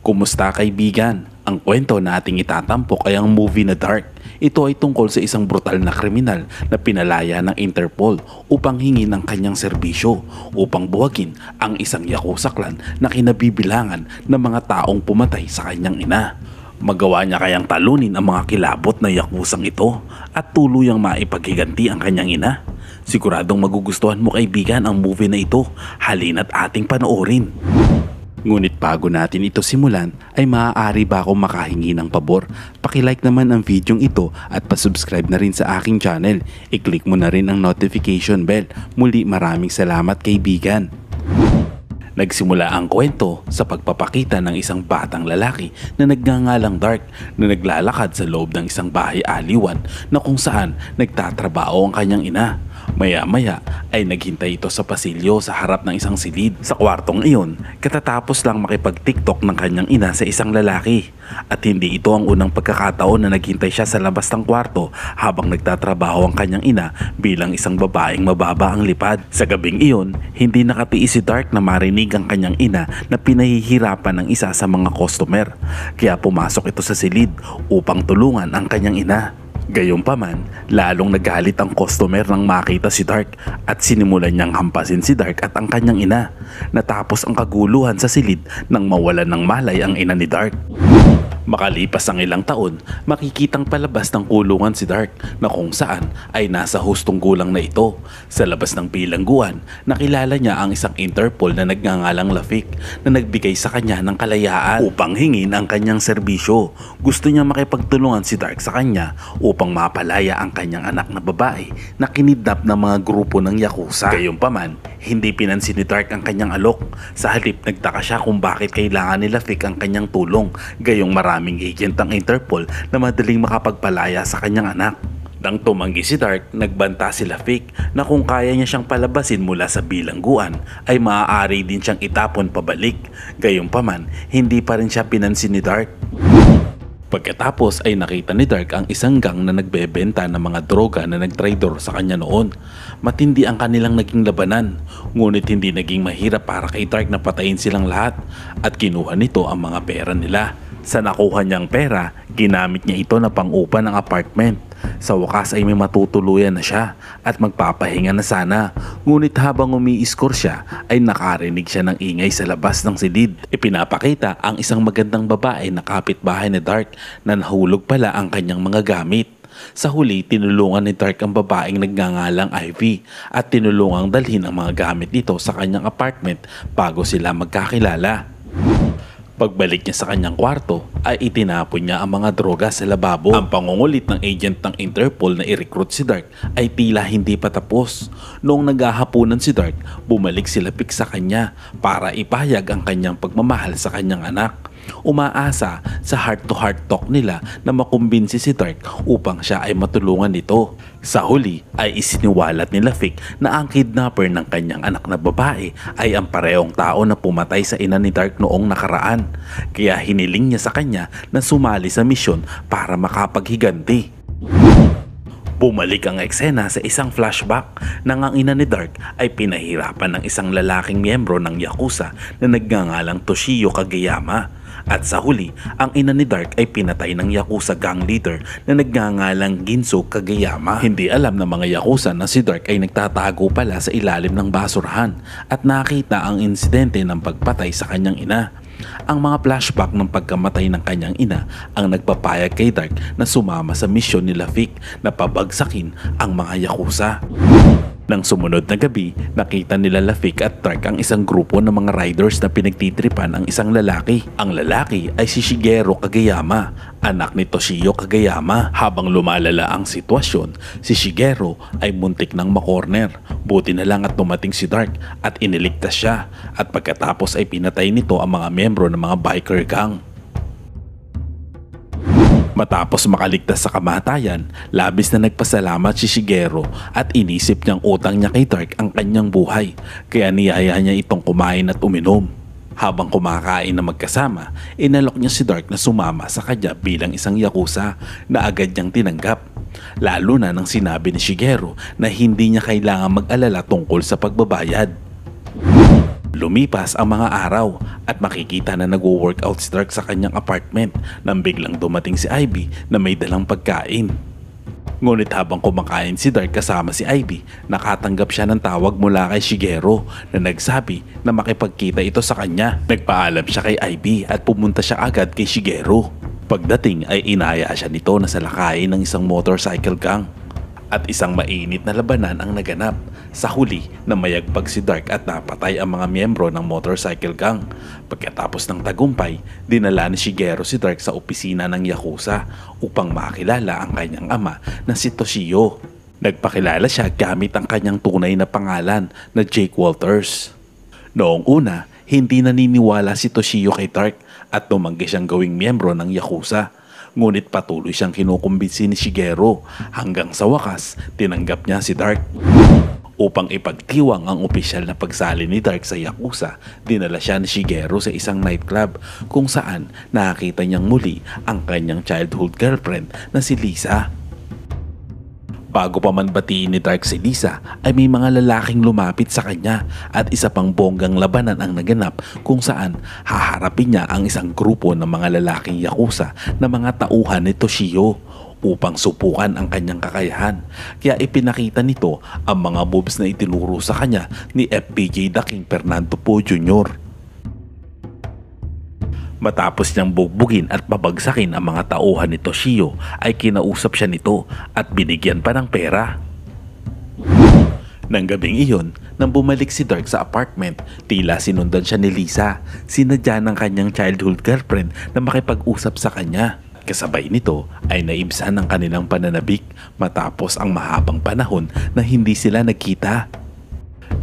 Kumusta kaibigan? Ang kwento na ating itatampok ay ang movie na Dark. Ito ay tungkol sa isang brutal na kriminal na pinalaya ng Interpol upang hingin ang kanyang serbisyo upang buwagin ang isang yakuza clan na kinabibilangan ng mga taong pumatay sa kanyang ina. Magawa niya kayang talunin ang mga kilabot na yakusang ito at tuluyang maipaghiganti ang kanyang ina? Siguradong magugustuhan mo kaibigan ang movie na ito. Halina't ating panoorin. Ngunit bago natin ito simulan ay maaari ba akong makahingi ng pabor? Pakilike naman ang videong ito at pasubscribe na rin sa aking channel. I-click mo na rin ang notification bell. Muli maraming salamat kaibigan. Nagsimula ang kwento sa pagpapakita ng isang batang lalaki na nagngangalang Dark na naglalakad sa loob ng isang bahay aliwan na kung saan nagtatrabaho ang kanyang ina. Maya-maya ay naghintay ito sa pasilyo sa harap ng isang silid. Sa kwartong iyon, katatapos lang makipag-tiktok ng kanyang ina sa isang lalaki. At hindi ito ang unang pagkakataon na naghintay siya sa labas ng kwarto habang nagtatrabaho ang kanyang ina bilang isang babaeng mababa ang lipad. Sa gabing iyon, hindi nakatiis si Dark na marinig ang kanyang ina na pinahihirapan ng isa sa mga customer. Kaya pumasok ito sa silid upang tulungan ang kanyang ina. Gayunpaman, lalong nagalit ang customer nang makita si Dark at sinimulan niyang hampasin si Dark at ang kanyang ina. Natapos ang kaguluhan sa silid nang mawalan ng malay ang ina ni Dark. Makalipas ang ilang taon, makikitang palabas ng kulungan si Dark na kung saan ay nasa hustong gulang na ito. Sa labas ng bilangguan, nakilala niya ang isang Interpol na nagngangalang Lafik na nagbigay sa kanya ng kalayaan upang hingin ang kanyang serbisyo. Gusto niya makipagtulungan si Dark sa kanya upang mapalaya ang kanyang anak na babae na kinidnap ng mga grupo ng Yakuza. Gayunpaman, hindi pinansin ni Dark ang kanyang alok. Sa halip, nagtaka siya kung bakit kailangan ni Lafik ang kanyang tulong. Gayong maraming agent ang Interpol na madaling makapagpalaya sa kanyang anak. Nang tumanggi si Dark, nagbanta si Lafik na kung kaya niya siyang palabasin mula sa bilangguan ay maaari din siyang itapon pabalik. Gayunpaman, hindi pa rin siya pinansin ni Dark. Pagkatapos ay nakita ni Dark ang isang gang na nagbebenta ng mga droga na nagtraidor sa kanya noon. Matindi ang kanilang naging labanan, ngunit hindi naging mahirap para kay Dark na patayin silang lahat at kinuha nito ang mga pera nila. Sa nakuha niyang pera, ginamit niya ito na pang-upa ng apartment. Sa wakas ay may matutuluyan na siya at magpapahinga na sana. Ngunit habang umi-score siya ay nakarinig siya ng ingay sa labas ng silid. Ipinapakita ang isang magandang babae na kapitbahay ni Dark na nahulog pala ang kanyang mga gamit. Sa huli, tinulungan ni Dark ang babaeng nagngangalang Ivy at tinulungang dalhin ang mga gamit nito sa kanyang apartment bago sila magkakilala. Pagbalik niya sa kanyang kwarto ay itinapon niya ang mga droga sa lababo. Ang pangungulit ng agent ng Interpol na i-recruit si Dark ay tila hindi pa tapos. Noong naghahapunan si Dark, bumalik si Lafik sa kanya para ipahayag ang kanyang pagmamahal sa kanyang anak. Umaasa sa heart-to-heart talk nila na makumbinsi si Dark upang siya ay matulungan nito. Sa huli ay isiniwalat ni Lafik na ang kidnapper ng kanyang anak na babae ay ang parehong tao na pumatay sa ina ni Dark noong nakaraan. Kaya hiniling niya sa kanya na sumali sa misyon para makapaghiganti. Bumalik ang eksena sa isang flashback nang ang ina ni Dark ay pinahirapan ng isang lalaking miyembro ng Yakuza na nagngangalang Toshio Kageyama. At sa huli, ang ina ni Dark ay pinatay ng Yakuza gang leader na nagngangalang Ginso Kageyama. Hindi alam ng mga Yakuza na si Dark ay nagtatago pala sa ilalim ng basurahan at nakita ang insidente ng pagpatay sa kanyang ina. Ang mga flashback ng pagkamatay ng kanyang ina ang nagpapayag kay Dark na sumama sa misyon ni Lafik na pabagsakin ang mga Yakuza. Nang sumunod na gabi, nakita nila Lafik at Dark ang isang grupo ng mga riders na pinagtitripan ang isang lalaki. Ang lalaki ay si Shigeru Kageyama, anak ni Toshio Kageyama. Habang lumalala ang sitwasyon, si Shigeru ay muntik ng makorner. Buti na lang at dumating si Dark at iniligtas siya at pagkatapos ay pinatay nito ang mga miyembro ng mga biker gang. Matapos makaligtas sa kamatayan, labis na nagpasalamat si Shigeru at inisip niyang utang niya kay Dark ang kanyang buhay, kaya niyaya niya itong kumain at uminom. Habang kumakain na magkasama, inalok niya si Dark na sumama sa kanya bilang isang Yakuza na agad niyang tinanggap. Lalo na nang sinabi ni Shigeru na hindi niya kailangan mag-alala tungkol sa pagbabayad. Lumipas ang mga araw at makikita na nagwo-workout si Dark sa kanyang apartment nang biglang dumating si Ivy na may dalang pagkain. Ngunit habang kumakain si Dark kasama si Ivy, nakatanggap siya ng tawag mula kay Shigeru na nagsabi na makipagkita ito sa kanya. Nagpaalam siya kay Ivy at pumunta siya agad kay Shigeru. Pagdating ay inaya siya nito na salakayin ng isang motorcycle gang. At isang mainit na labanan ang naganap. Sa huli, namayagpag si Dark at napatay ang mga miyembro ng motorcycle gang. Pagkatapos ng tagumpay, dinala ni Shigeru si Dark sa opisina ng Yakuza upang makilala ang kanyang ama na si Toshio. Nagpakilala siya gamit ang kanyang tunay na pangalan na Jake Walters. Noong una, hindi naniniwala si Toshio kay Dark at tumanggi siyang gawing miyembro ng Yakuza. Ngunit patuloy siyang kinukumbinsi ni Shigeru hanggang sa wakas tinanggap niya si Dark. Upang ipagtiwang ang opisyal na pagsali ni Dark sa Yakuza, dinala siya ni Shigeru sa isang nightclub kung saan nakakita niyang muli ang kanyang childhood girlfriend na si Lisa. Bago pa man batiin ni Dark si Lisa ay may mga lalaking lumapit sa kanya at isa pang bonggang labanan ang naganap kung saan haharapin niya ang isang grupo ng mga lalaking Yakuza na mga tauhan ni Toshio upang subukan ang kanyang kakayahan. Kaya ipinakita nito ang mga moves na itinuro sa kanya ni FPJ The King Fernando Poe Jr. Matapos niyang bugbugin at babagsakin ang mga tauhan ni Toshio ay kinausap siya nito at binigyan pa ng pera. Nang gabing iyon, nang bumalik si Dark sa apartment, tila sinundan siya ni Lisa. Sinadya ng kanyang childhood girlfriend na makipag-usap sa kanya. Kasabay nito ay naibsan ang kanilang pananabik matapos ang mahabang panahon na hindi sila nagkita.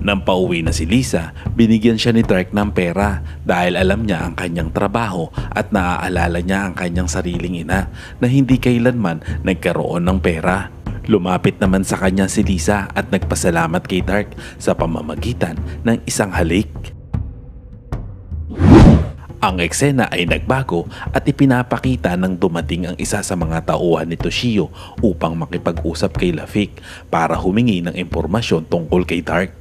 Nang pauwi na si Lisa, binigyan siya ni Dark ng pera dahil alam niya ang kanyang trabaho at naaalala niya ang kanyang sariling ina na hindi kailanman nagkaroon ng pera. Lumapit naman sa kanya si Lisa at nagpasalamat kay Dark sa pamamagitan ng isang halik. Ang eksena ay nagbago at ipinapakita nang dumating ang isa sa mga tauhan ni Toshio upang makipag-usap kay Lafik para humingi ng impormasyon tungkol kay Dark.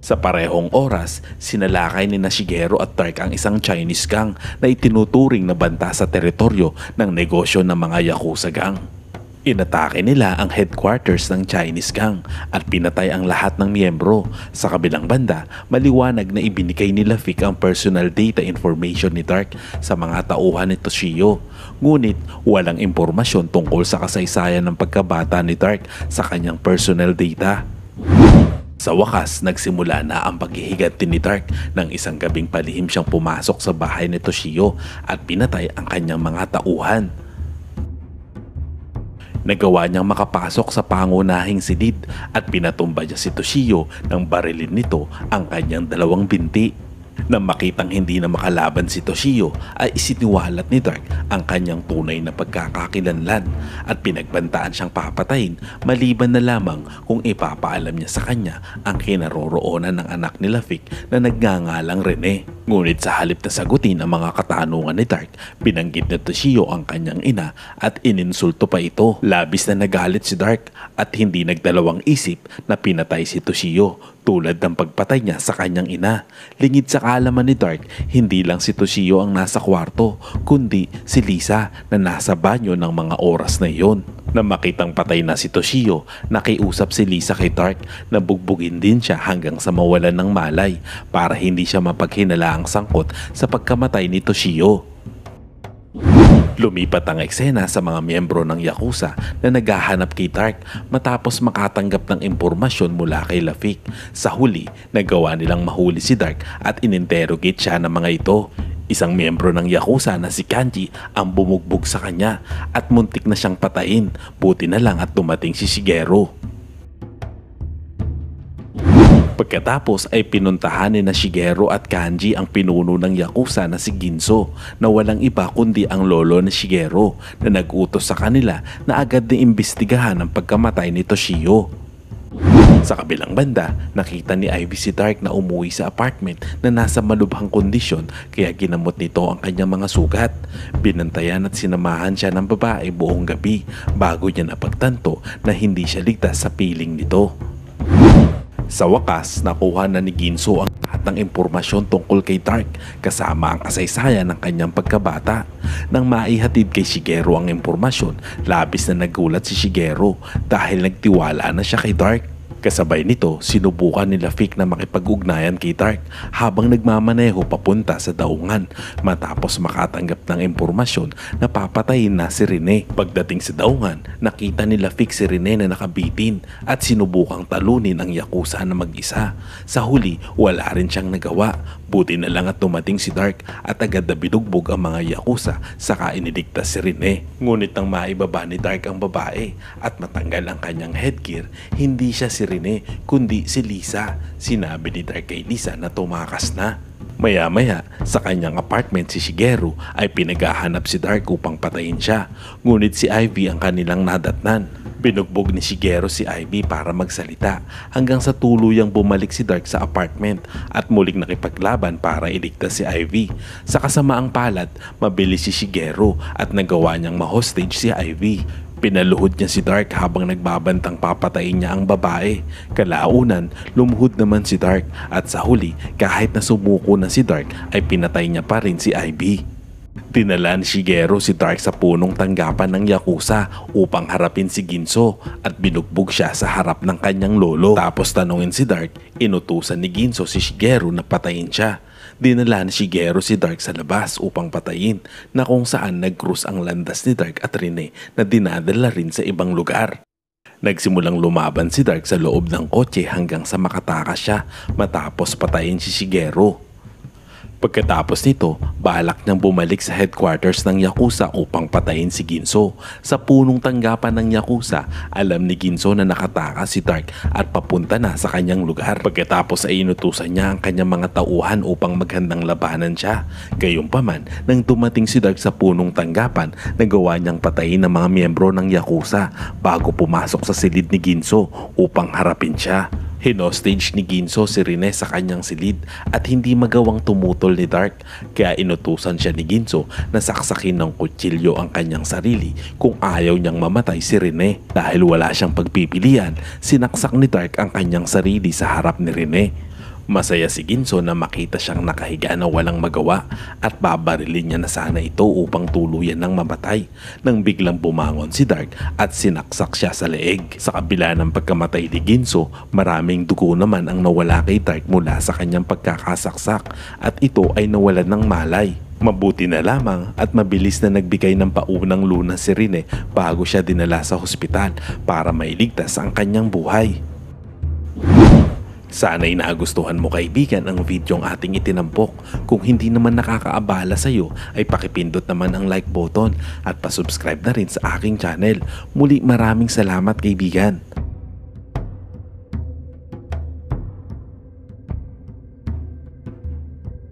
Sa parehong oras, sinalakay ni Shigeru at Dark ang isang Chinese gang na itinuturing na banta sa teritoryo ng negosyo ng mga Yakuza gang. Inatake nila ang headquarters ng Chinese gang at pinatay ang lahat ng miyembro. Sa kabilang banda, maliwanag na ibinigay ni Lafik ang personal data information ni Dark sa mga tauhan ni Toshio. Ngunit walang impormasyon tungkol sa kasaysayan ng pagkabata ni Dark sa kanyang personal data. Sa wakas, nagsimula na ang paghihiganti ni Dark nang isang gabing palihim siyang pumasok sa bahay ni Toshio at pinatay ang kanyang mga tauhan. Nagawa niyang makapasok sa pangunahing silid at pinatumba niya si Toshio nang barilin nito ang kanyang dalawang binti. Nang makitang hindi na makalaban si Toshio ay isiniwalat ni Dark ang kanyang tunay na pagkakakilanlan at pinagbantaan siyang papatayin maliban na lamang kung ipapaalam niya sa kanya ang kinaroroonan ng anak ni Lafik na nagngangalang Rene. Ngunit sa halip na sagutin ang mga katanungan ni Dark, binanggit ni Toshio ang kanyang ina at ininsulto pa ito. Labis na nagalit si Dark at hindi nagdalawang isip na pinatay si Toshio tulad ng pagpatay niya sa kanyang ina. Lingid sa kaalaman ni Dark, hindi lang si Toshio ang nasa kwarto, kundi si Lisa na nasa banyo ng mga oras na iyon. Nang makitang patay na si Toshio, nakiusap si Lisa kay Dark na bugbugin din siya hanggang sa mawalan ng malay para hindi siya mapaghinalaang sangkot sa pagkamatay ni Toshio. Lumipat ang eksena sa mga miyembro ng Yakuza na naghahanap kay Dark matapos makatanggap ng impormasyon mula kay Lafik. Sa huli, nagawa nilang mahuli si Dark at ininterrogate siya ng mga ito. Isang miyembro ng Yakuza na si Kanji ang bumugbog sa kanya at muntik na siyang patayin. Buti na lang at dumating si Shigeru. Pagkatapos ay pinuntahan ni Shigeru at Kanji ang pinuno ng Yakuza na si Ginso na walang iba kundi ang lolo ni Shigeru na nag-utos sa kanila na agad na imbestigahan ang pagkamatay ni Toshio. Sa kabilang banda, nakita ni Ivy si Dark na umuwi sa apartment na nasa malubhang kondisyon kaya ginamot nito ang kanyang mga sugat. Binantayan at sinamahan siya ng babae buong gabi bago niya napagtanto na hindi siya ligtas sa piling nito. Sa wakas, nakuha na ni Ginso ang lahat ng impormasyon tungkol kay Dark kasama ang kasaysayan ng kanyang pagkabata. Nang maihatid kay Shigeru ang impormasyon, labis na nagulat si Shigeru dahil nagtiwala na siya kay Dark. Kasabay nito, sinubukan nila Vic na makipag-ugnayan kay Dark habang nagmamaneho papunta sa daungan matapos makatanggap ng impormasyon na papatayin na si Rene. Pagdating sa daungan, nakita nila Vic si Rene na nakabitin at sinubukang talunin ang Yakuza na mag-isa. Sa huli, wala rin siyang nagawa. Buti na lang at dumating si Dark at agad na binugbog ang mga Yakuza saka iniligtas si Rene. Ngunit nang maibaba ni Dark ang babae at matanggal ang kanyang headgear, hindi siya si Rene kundi si Lisa. Sinabi ni Dark kay Lisa na tumakas na. Maya-maya, sa kanyang apartment si Shigeru ay pinaghahanap si Dark upang patayin siya. Ngunit si Ivy ang kanilang nadatnan. Binugbog ni Shigeru si Ivy para magsalita hanggang sa tuluyang bumalik si Dark sa apartment at muling nakipaglaban para iligtas si Ivy. Sa kasamaang palad, mabilis si Shigeru at nagawa niyang ma-hostage si Ivy. Pinaluhod niya si Dark habang nagbabantang papatayin niya ang babae. Kalaunan, lumuhod naman si Dark at sa huli, kahit na sumuko na si Dark ay pinatay niya pa rin si Ivy. Dinala ni Shigeru si Dark sa punong tanggapan ng Yakuza upang harapin si Ginso at binugbog siya sa harap ng kanyang lolo. Tapos tanungin si Dark, inutusan ni Ginso si Shigeru na patayin siya. Dinala ni Shigeru si Dark sa labas upang patayin na kung saan nag-cruise ang landas ni Dark at Rene na dinadala rin sa ibang lugar. Nagsimulang lumaban si Dark sa loob ng kotse hanggang sa makatakas siya matapos patayin si Shigeru. Pagkatapos nito, balak niyang bumalik sa headquarters ng Yakuza upang patayin si Ginso. Sa punong tanggapan ng Yakuza, alam ni Ginso na nakatakas si Dark at papunta na sa kanyang lugar. Pagkatapos ay inutusan niya ang kanyang mga tauhan upang maghandang labanan siya. Gayunpaman, nang dumating si Dark sa punong tanggapan, nagawa niyang patayin ang mga miyembro ng Yakuza bago pumasok sa silid ni Ginso upang harapin siya. Hinostage ni Ginso si Rene sa kanyang silid at hindi magawang tumutol ni Dark, kaya inutusan siya ni Ginso na saksakin ng kutsilyo ang kanyang sarili kung ayaw niyang mamatay si Rene. Dahil wala siyang pagpipilian, sinaksak ni Dark ang kanyang sarili sa harap ni Rene. Masaya si Ginso na makita siyang nakahiga na walang magawa at babarilin niya na sana ito upang tuluyan ng mamatay nang biglang bumangon si Dark at sinaksak siya sa leeg. Sa kabila ng pagkamatay ni Ginso, maraming dugo naman ang nawala kay Dark mula sa kanyang pagkakasaksak at ito ay nawalan ng malay. Mabuti na lamang at mabilis na nagbigay ng paunang lunas si Rene bago siya dinala sa hospital para mailigtas ang kanyang buhay. Sana'y nagustuhan mo kaibigan ang videong ating itinampok. Kung hindi naman nakakaabala sa iyo ay pakipindot naman ang like button at pasubscribe na rin sa aking channel. Muli maraming salamat kaibigan.